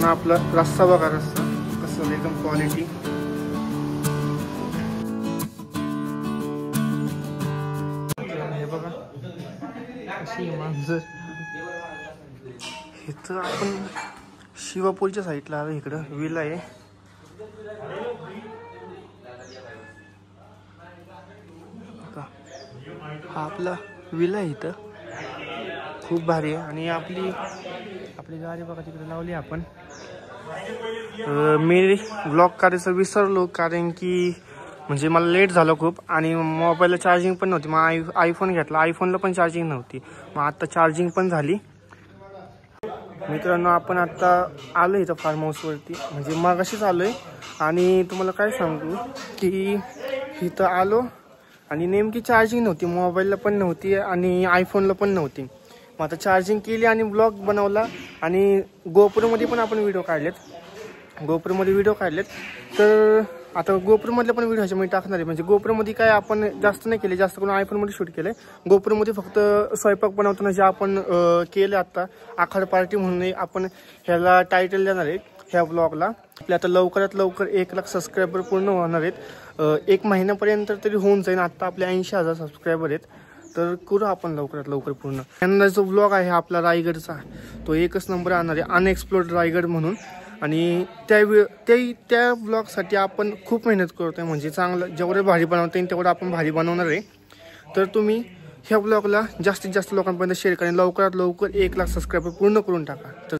आपला रस्सा बघा, रस्सा कसं एकदम क्वालिटी. हे बघा अशी मांजर. इथं आपण शिवापूरच्या साईडला आलो. इकडं विला आहे. हा आपला विला आहे. इथं खूप भारी आहे. आणि आपली गाडी बघा तिकडे लावली आपण. मी व्लॉग करायचं विसरलो कारण की म्हणजे मला लेट झालं खूप आणि मोबाईलला चार्जिंग पण नव्हती. मग आयफोन घेतला, आयफोनला पण चार्जिंग नव्हती. मग आता चार्जिंग पण झाली. मित्रांनो आपण आता आलो इथं फार्म हाऊसवरती, म्हणजे मगाशीच आलो आहे. आणि तुम्हाला काय सांगू की इथं आलो आणि नेमकी चार्जिंग नव्हती, मोबाईलला पण नव्हती आणि आयफोनला पण नव्हती. मग आता चार्जिंग केली आणि ब्लॉग बनवला. आणि गोप्रोमध्ये पण आपण व्हिडिओ काढलेत, तर आता गोप्रोमधले पण व्हिडिओ मी टाकणार आहे. म्हणजे गोप्रोमध्ये काय आपण जास्त नाही केले, जास्त करून आयफोनमध्ये शूट केलं. गोप्रोमध्ये फक्त स्वयंपाक बनवताना जे आपण केलं आता आखाड पार्टी म्हणून आपण ह्याला टायटल देणार आहे ह्या ब्लॉगला. आपले आता लवकरात लवकर 1 लाख सबस्क्रायबर पूर्ण होणार आहेत. 1 महिन्यापर्यंत तरी होऊन जाईल. आत्ता आपले 80,000 सबस्क्रायबर आहेत, तर करू आपण लवकरात लवकर पूर्ण. त्यांना जो ब्लॉग आहे आपला रायगडचा, तो एकच नंबर आणणार आहे, अनएक्सप्लोर्ड रायगड म्हणून. आणि त्या ब्लॉगसाठी आपण खूप मेहनत करतोय. म्हणजे चांगलं जेवढं भारी बनवता येईल तेवढं आपण भारी बनवणार आहे. तर तुम्ही ह्या ब्लॉगला जास्तीत जास्त लोकांपर्यंत शेअर करा. लवकरात लवकर 1 लाख सबस्क्रायबर पूर्ण करून टाका. तर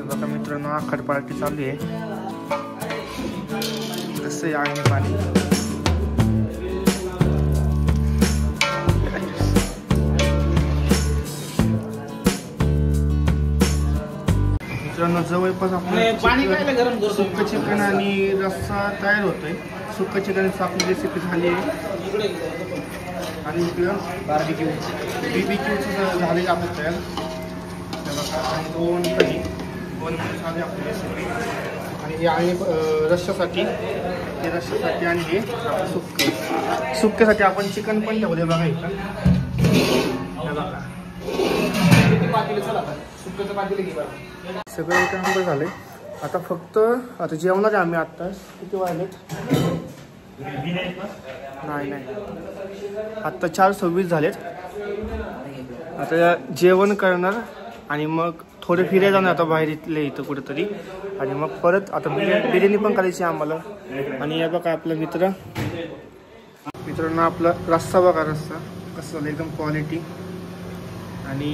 बघा मित्रांनो आखाड पार्टी चालू आहे. कसं आहे आगीने पाणी. मित्रांनो जवळपास आपलं सुक्क चिकन आणि रस्सा तयार होतोय. सुक्क चिकनची आपली रेसिपी झाली आहे. आणि इकडं BBQचं झाले आपलं तयार. आणि दोन झाले आपली रेसिपी. आणि हे आहे रश्श्यासाठी आणि हे सुक्क्यासाठी आपण चिकन पण ठेवले बघा इथं. सगळं एक नंबर झालंय. आता फक्त जेवणार आहे आम्ही. आत्ता किती वाजलेत? नाही आत्ता 4:26 झालेत. आता जेवण करणार आणि मग थोडे फिरायला जाणार आता बाहेर इथं कुठेतरी. आणि मग परत आता बिर्याणी पण करायची आम्हाला. आणि या बघा आपला मित्रांनो आपला रस्सा बघा, रस्सा कसं एकदम क्वालिटी. आणि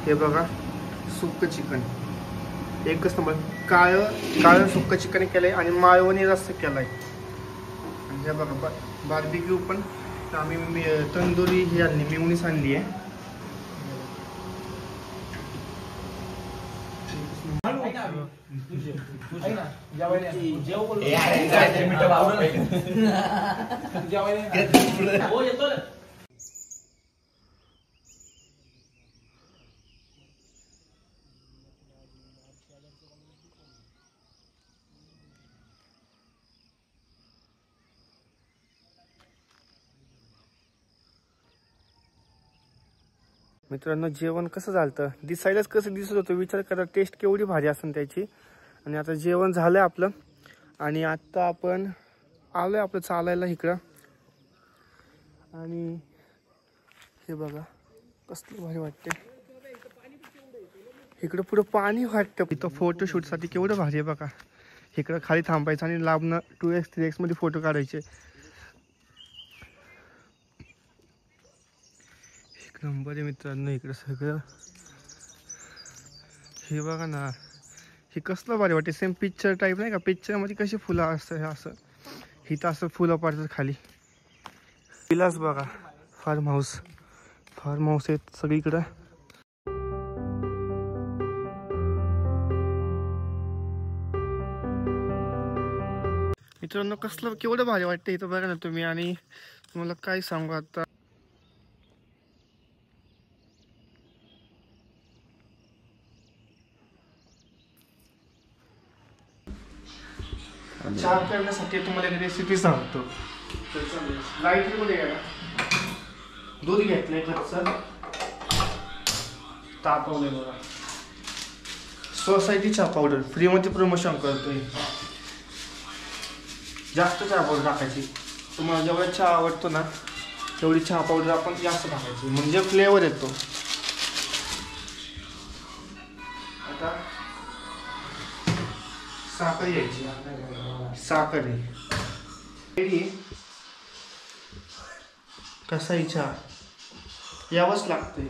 हे बघा सुक्क चिकन एकच नंबर. काळं सुक्क चिकन केलंय आणि माळवणी रस्सा केलाय. आणि हे बघा बार्बीक्यू पण आम्ही तंदुरी ही आणली, मेवणीच आणली आहे. मित्रांनो जेवण कसं झालं, दिसायलाच कसं दिसत होतं. विचार करा टेस्ट केवढी भारी असेल त्याची. आणि आता जेवण झालं आपलं. आणि आता आपण आलोय आपलं चालायला इकडं. आणि हे बघा कसलं भारी वाटते. इकडं पुढं पाणी वाटतं. इथं फोटोशूटसाठी केवढं भारी आहे बघा. इकडं खाली थांबायचं आणि लांबनं 2x 3x मध्ये फोटो काढायचे. नंबर आहे मित्रांनो. इकडं सगळं हे बघा ना, हे कसलं भारी वाटते. सेम पिक्चर टाईप नाही का, पिक्चरमध्ये कशी फुलं असतं असं इथं असं फुलं पडतात खाली. विलास बघा फार्म हाऊस आहेत सगळीकडं. मित्रांनो कसलं केवढं भारी वाटतं इथं बघा ना तुम्ही. आणि तुम्हाला काय सांगू आता, चहा करण्यासाठी तुम्हाला एक रेसिपी सांगतो. लाईटमध्ये घ्या, दूध घेतलंय कच्चं, तापवलंय बघा. सोसायटी चहा पावडर फ्रीमध्ये प्रमोशन करतोय. जास्त चहा पावडर टाकायची. तुम्हाला जेवढा चहा आवडतो ना तेवढी चहा पावडर आपण जास्त टाकायची, म्हणजे फ्लेवर येतो. आता साखर घ्यायची. साखर आहे कसाही चहा यावंच लागते.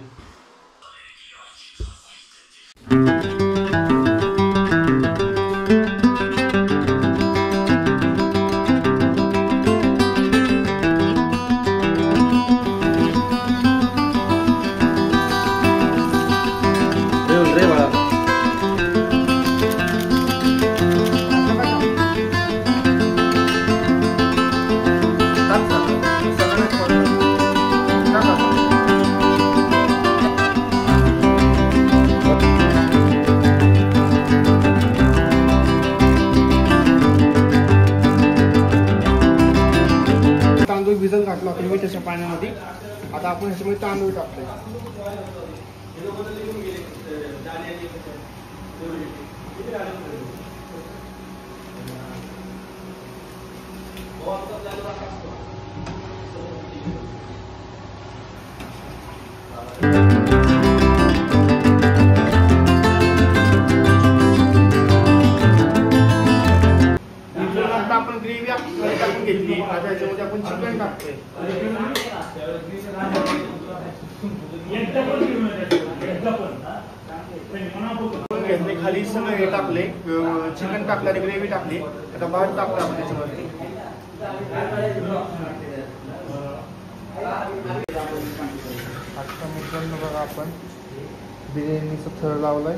भिजत घातला होता मी त्याच्या पाण्यामध्ये. आता आपण ह्याच्यामध्ये तांदूळ टाकतोय. आपण ग्रेव्ही टाकून घेतली. आता ह्याच्यामध्ये आपण चिकन टाकतोय. खाली सगळं हे टाकले, चिकन टाकलं आणि ग्रेव्ही टाकली. आता भात टाकला आपण त्याच्यावरती. आता मित्रांनो बघा आपण बिर्याणीचा थर लावलाय.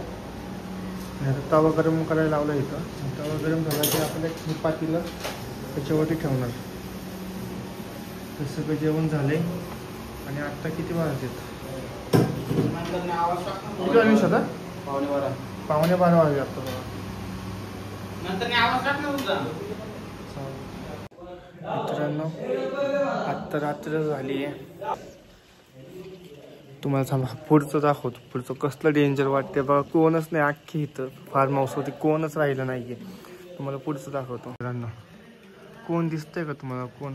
तवा गरम करायला लावला इथं. तवा गरम झाला की आपल्या एक पातीला त्याच्यावरती ठेवणार. तर सगळं जेवण झाले आणि आत्ता किती वाजलेत? किती वाजले सध्या? 11:15 वाजले आत्ता बघा. मित्रांनो आत्ता रात्र झाली आहे. तुम्हाला थांबा पुढचं दाखवतो. पुढचं कसलं डेंजर वाटते बघा. कोणच नाही अख्खी इथं फार्म हाऊसवरती कोणच राहिलं नाहीये. तुम्हाला पुढचं दाखवतो. मित्रांनो कोण दिसतंय का तुम्हाला? कोण?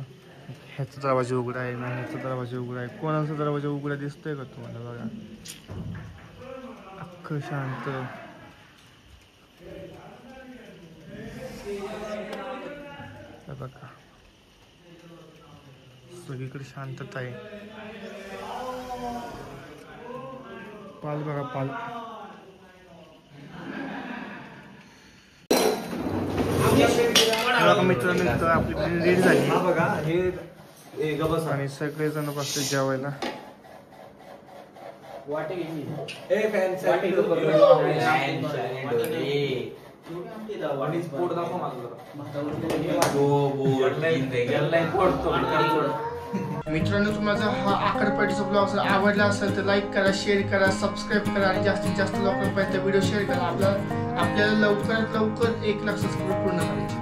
ह्याचा दरवाजा उघडा आहे ना, ह्याचा दरवाजा उघडा आहे. कोणाचा दरवाजा उघडा दिसतोय का तुम्हाला? बघा अख्खं शांत. बघा सगळीकडे शांतता आहे. पाल बघा पाल. मित्रांनो आपली रेडी झाली बघा. हे आणि सगळेजण बसले जेवायला. मित्रांनो तुम्हाला हा आकडपाटीचा ब्लॉग जर आवडला असेल तर लाईक करा, शेअर करा, सबस्क्राईब करा आणि जास्तीत जास्त लोकांपर्यंत व्हिडिओ शेअर करा. आपल्याला लवकरात लवकर 1 लाख सबस्क्राईब पूर्ण करायचे.